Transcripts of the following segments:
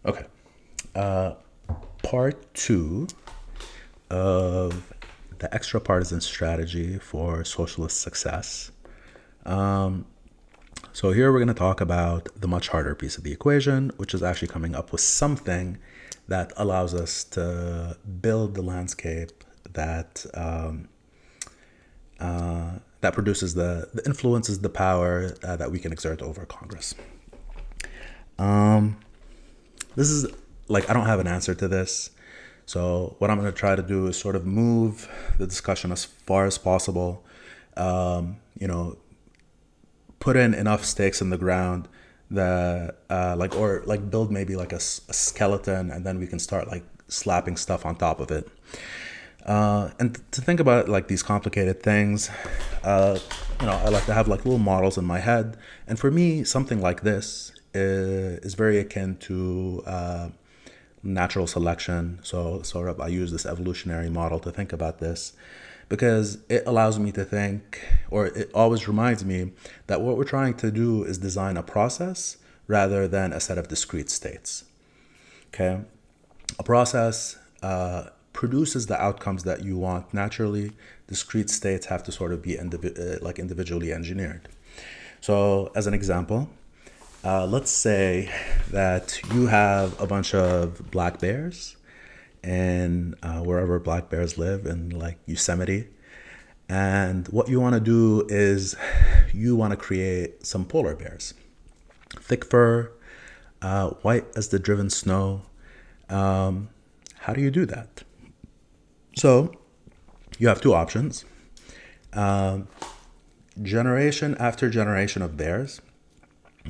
Okay. Uh, Part two of the extra partisan strategy for socialist success. So, here we're going to talk about the much harder piece of the equation, which is actually coming up with something that allows us to build the landscape that produces the influences the power that we can exert over Congress. This is like, I don't have an answer to this. So what I'm going to try to do is sort of move the discussion as far as possible. You know, put in enough stakes in the ground that or build maybe like a skeleton, and then we can start like slapping stuff on top of it. And to think about like these complicated things, I like to have like little models in my head. And for me, something like this is very akin to natural selection. So sort of I use this evolutionary model to think about this because it allows me to think, or it always reminds me that what we're trying to do is design a process rather than a set of discrete states. Okay? A process produces the outcomes that you want naturally. Discrete states have to sort of be individually engineered. So, as an example, let's say that you have a bunch of black bears and wherever black bears live in like Yosemite. And what you want to do is you want to create some polar bears. Thick fur, white as the driven snow. How do you do that? So you have two options. Generation after generation of bears,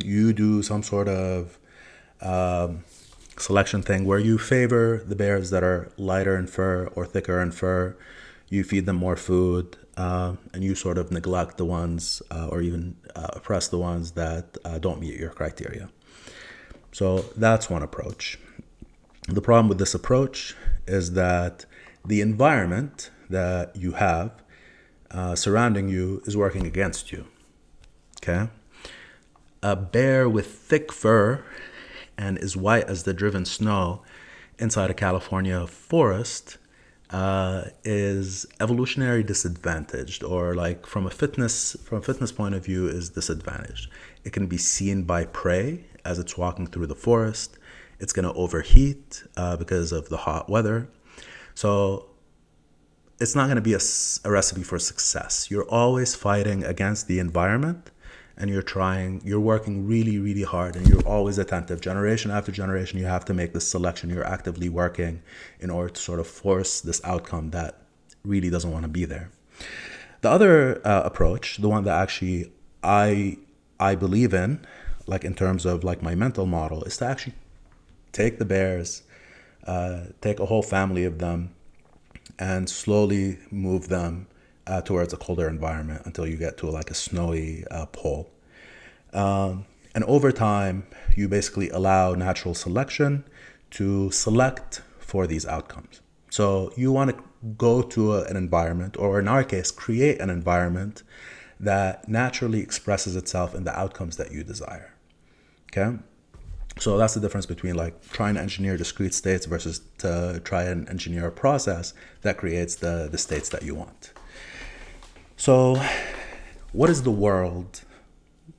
you do some sort of selection thing where you favor the bears that are lighter in fur or thicker in fur. You feed them more food, and you sort of neglect the ones or even oppress the ones that don't meet your criteria. So that's one approach. The problem with this approach is that the environment that you have surrounding you is working against you. Okay? A bear with thick fur and is white as the driven snow inside a California forest is evolutionary disadvantaged, or like from a fitness point of view is disadvantaged. It can be seen by prey as it's walking through the forest. It's going to overheat because of the hot weather. So it's not going to be a recipe for success. You're always fighting against the environment, and you're working really, really hard, and you're always attentive. Generation after generation, you have to make this selection. You're actively working in order to sort of force this outcome that really doesn't want to be there. The other approach, the one that actually I believe in, like in terms of like my mental model, is to actually take the bears, take a whole family of them, and slowly move them towards a colder environment until you get to like a snowy pole. And over time, you basically allow natural selection to select for these outcomes. So you want to go to an environment, or in our case, create an environment that naturally expresses itself in the outcomes that you desire. Okay? So that's the difference between like trying to engineer discrete states versus to try and engineer a process that creates the states that you want. So what is the world,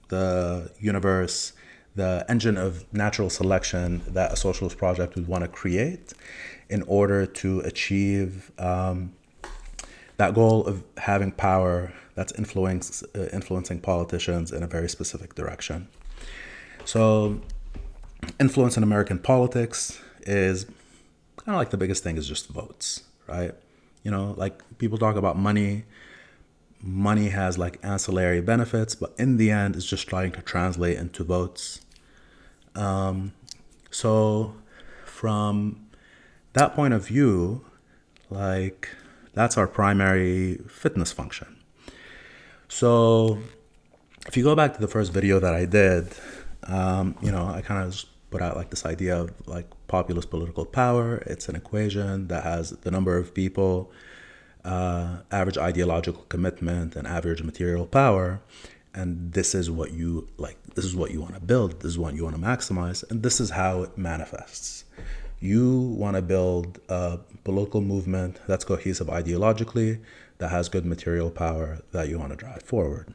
the universe, the engine of natural selection that a socialist project would want to create in order to achieve that goal of having power that's influencing politicians in a very specific direction? So influence in American politics is kind of like the biggest thing is just votes, right? Like people talk about money. Money has like ancillary benefits, but in the end, it's just trying to translate into votes. So from that point of view, like that's our primary fitness function. So if you go back to the first video that I did, I kind of put out like this idea of like populist political power. It's an equation that has the number of people, average ideological commitment, and average material power. and this is what you like, this is what you want to build, this is what you want to maximize, and this is how it manifests. You want to build a political movement that's cohesive ideologically, that has good material power, that you want to drive forward.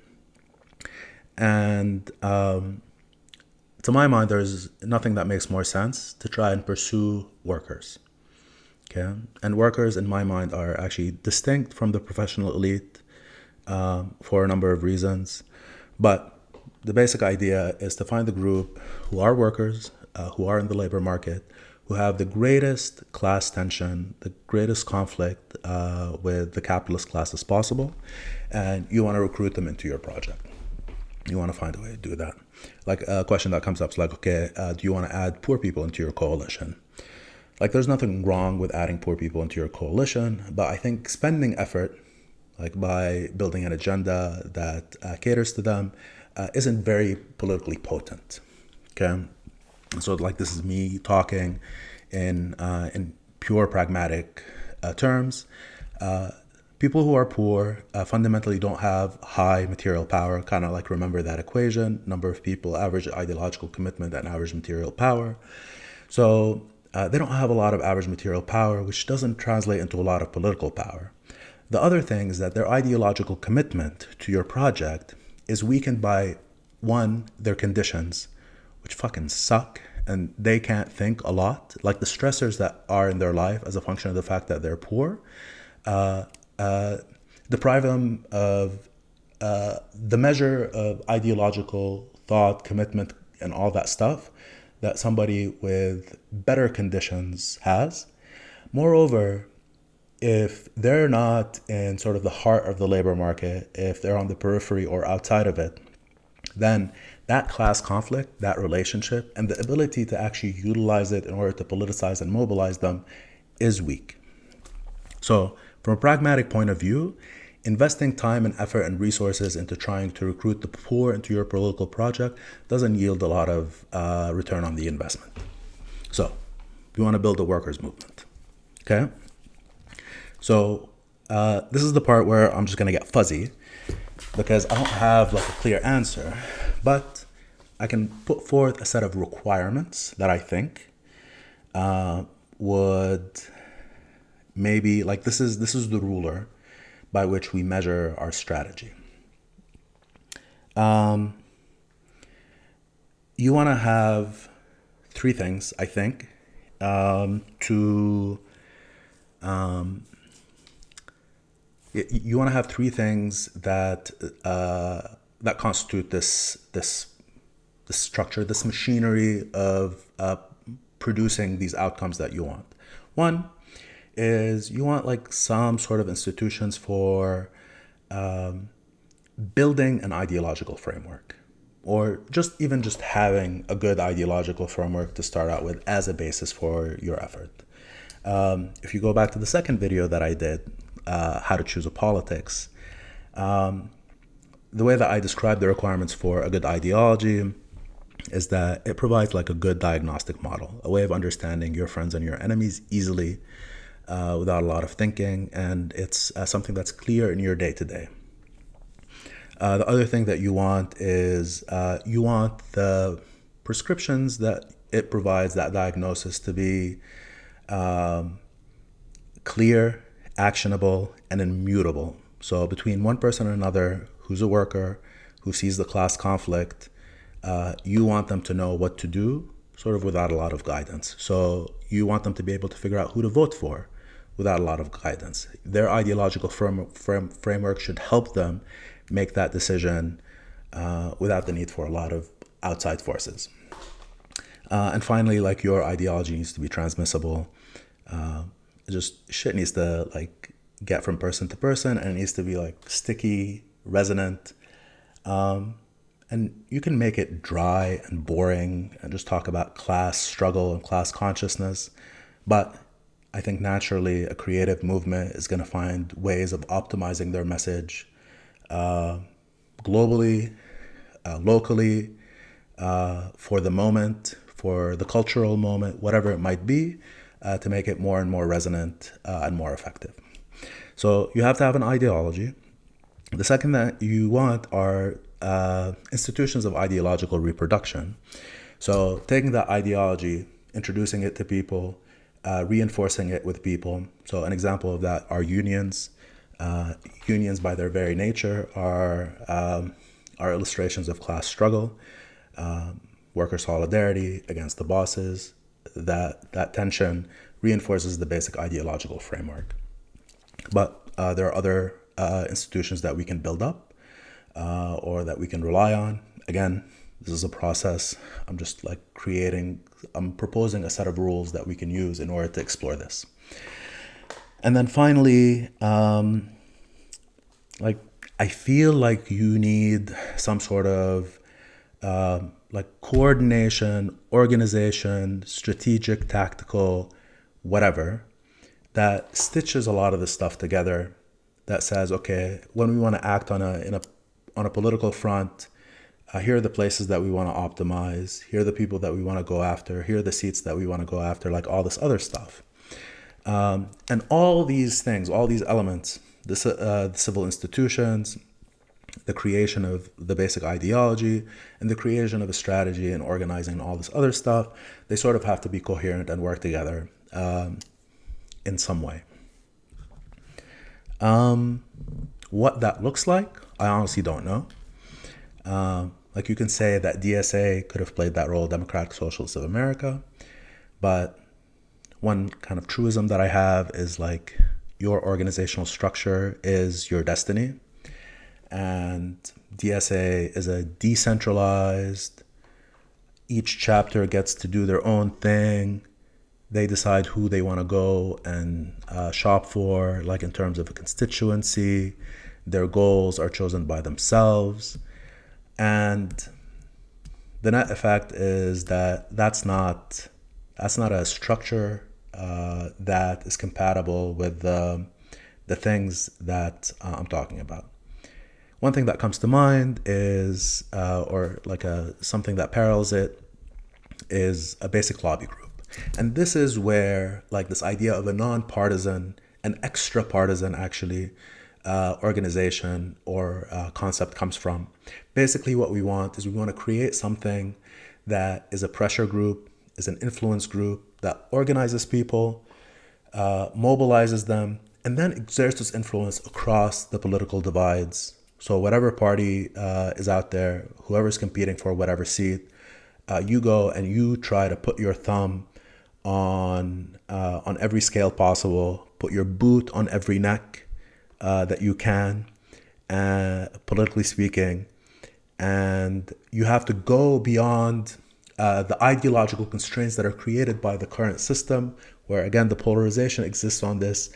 And to my mind, there's nothing that makes more sense to try and pursue workers. Okay, and workers, in my mind, are actually distinct from the professional elite for a number of reasons. But the basic idea is to find the group who are workers, who are in the labor market, who have the greatest class tension, the greatest conflict with the capitalist class as possible, and you want to recruit them into your project. You want to find a way to do that. Like a question that comes up is like, okay, do you want to add poor people into your coalition? Like, there's nothing wrong with adding poor people into your coalition, but I think spending effort, like by building an agenda that caters to them, isn't very politically potent. Okay, so like this is me talking in pure pragmatic terms. People who are poor fundamentally don't have high material power. Kind of like, remember that equation: number of people, average ideological commitment, and average material power. So they don't have a lot of average material power, which doesn't translate into a lot of political power. The other thing is that their ideological commitment to your project is weakened by, one, their conditions, which fucking suck, and they can't think a lot. Like the stressors that are in their life as a function of the fact that they're poor, deprive them of the measure of ideological thought, commitment, and all that stuff that somebody with better conditions has. Moreover, if they're not in sort of the heart of the labor market, if they're on the periphery or outside of it, then that class conflict, that relationship, and the ability to actually utilize it in order to politicize and mobilize them is weak. So from a pragmatic point of view, investing time and effort and resources into trying to recruit the poor into your political project doesn't yield a lot of return on the investment. So we want to build a workers' movement. Okay? So this is the part where I'm just going to get fuzzy because I don't have like a clear answer, but I can put forth a set of requirements that I think would maybe, like, this is the ruler by which we measure our strategy. You want to have three things, I think, you want to have three things that that constitute this structure, this machinery of producing these outcomes that you want. One is you want like some sort of institutions for building an ideological framework, or just having a good ideological framework to start out with as a basis for your effort. If you go back to the second video that I did, how to choose a politics, the way that I describe the requirements for a good ideology is that it provides like a good diagnostic model, a way of understanding your friends and your enemies easily, without a lot of thinking, and it's something that's clear in your day-to-day. The other thing that you want is you want the prescriptions that it provides, that diagnosis, to be clear, actionable, and immutable. So between one person and another who's a worker, who sees the class conflict, you want them to know what to do, sort of without a lot of guidance. So you want them to be able to figure out who to vote for without a lot of guidance. Their ideological framework should help them make that decision without the need for a lot of outside forces. And finally, like, your ideology needs to be transmissible. Just shit needs to like get from person to person, and it needs to be like sticky, resonant. And you can make it dry and boring and just talk about class struggle and class consciousness. But I think naturally a creative movement is going to find ways of optimizing their message globally, locally, for the moment, for the cultural moment, whatever it might be, to make it more and more resonant and more effective. So you have to have an ideology. The second that you want are institutions of ideological reproduction. So taking that ideology, introducing it to people, reinforcing it with people. So an example of that are unions. Unions, by their very nature, are illustrations of class struggle, worker solidarity against the bosses. That tension reinforces the basic ideological framework. But there are other institutions that we can build up or that we can rely on. Again, this is a process. I'm just like I'm proposing a set of rules that we can use in order to explore this. And then finally, I feel like you need some sort of coordination, organization, strategic, tactical, whatever, that stitches a lot of this stuff together, that says, okay, when we want to act on a political front, here are the places that we want to optimize, here are the people that we want to go after, here are the seats that we want to go after, like all this other stuff. And all these things, all these elements, the civil institutions, the creation of the basic ideology, and the creation of a strategy and organizing all this other stuff, they sort of have to be coherent and work together in some way. What that looks like, I honestly don't know. Like you can say that DSA could have played that role, Democratic Socialists of America, but one kind of truism that I have is like your organizational structure is your destiny, and DSA is a decentralized, each chapter gets to do their own thing. They decide who they want to go and shop for, like in terms of a constituency. Their goals are chosen by themselves. And the net effect is that that's not a structure that is compatible with the things that I'm talking about. One thing that comes to mind is, something that parallels it, is a basic lobby group. And this is where like this idea of a non-partisan, an extra-partisan actually, organization or concept comes from. Basically what we want is we want to create something that is a pressure group, is an influence group that organizes people, mobilizes them, and then exerts its influence across the political divides. So whatever party is out there, whoever's competing for whatever seat, you go and you try to put your thumb on every scale possible, put your boot on every neck that you can, politically speaking, and you have to go beyond the ideological constraints that are created by the current system, where again the polarization exists on this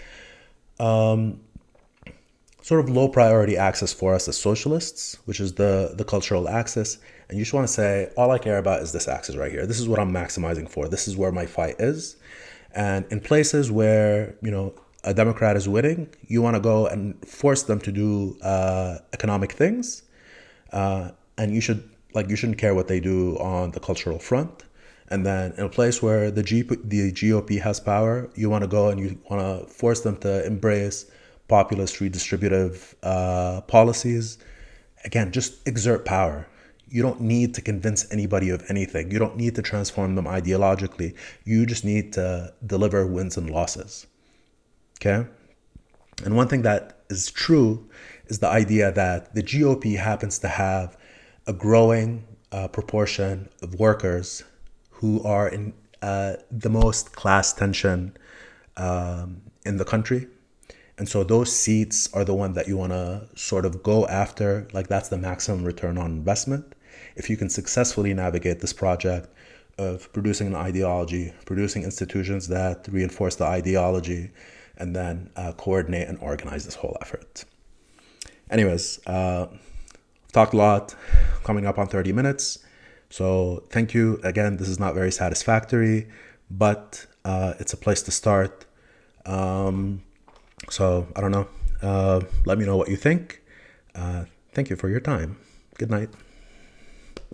sort of low priority axis for us as socialists, which is the cultural axis. And you just want to say, all I care about is this axis right here. This is what I'm maximizing for. This is where my fight is. And in places where, a Democrat is winning, you want to go and force them to do economic things. And you shouldn't care what they do on the cultural front. And then in a place where the GOP has power, you want to go and you want to force them to embrace populist redistributive policies. Again, just exert power. You don't need to convince anybody of anything. You don't need to transform them ideologically. You just need to deliver wins and losses. Okay? And one thing that is true is the idea that the GOP happens to have a growing proportion of workers who are in the most class tension in the country. And so those seats are the one that you want to sort of go after. Like that's the maximum return on investment. If you can successfully navigate this project of producing an ideology, producing institutions that reinforce the ideology, and then coordinate and organize this whole effort. Anyways, talked a lot, coming up on 30 minutes. So thank you. Again, this is not very satisfactory, but it's a place to start. So I don't know. Let me know what you think. Thank you for your time. Good night.